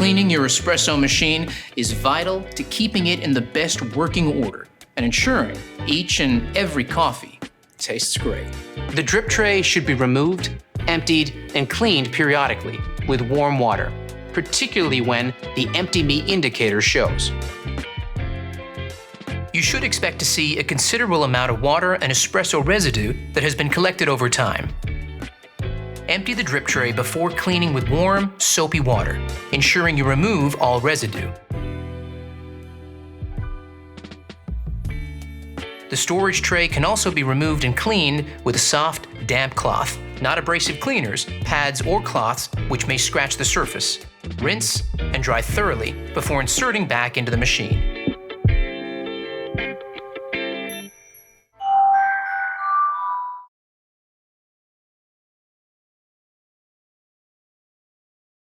Cleaning your espresso machine is vital to keeping it in the best working order and ensuring each and every coffee tastes great. The drip tray should be removed, emptied, and cleaned periodically with warm water, particularly when the empty me indicator shows. You should expect to see a considerable amount of water and espresso residue that has been collected over time. Empty the drip tray before cleaning with warm, soapy water, ensuring you remove all residue. The storage tray can also be removed and cleaned with a soft, damp cloth, not abrasive cleaners, pads, or cloths which may scratch the surface. Rinse and dry thoroughly before inserting back into the machine.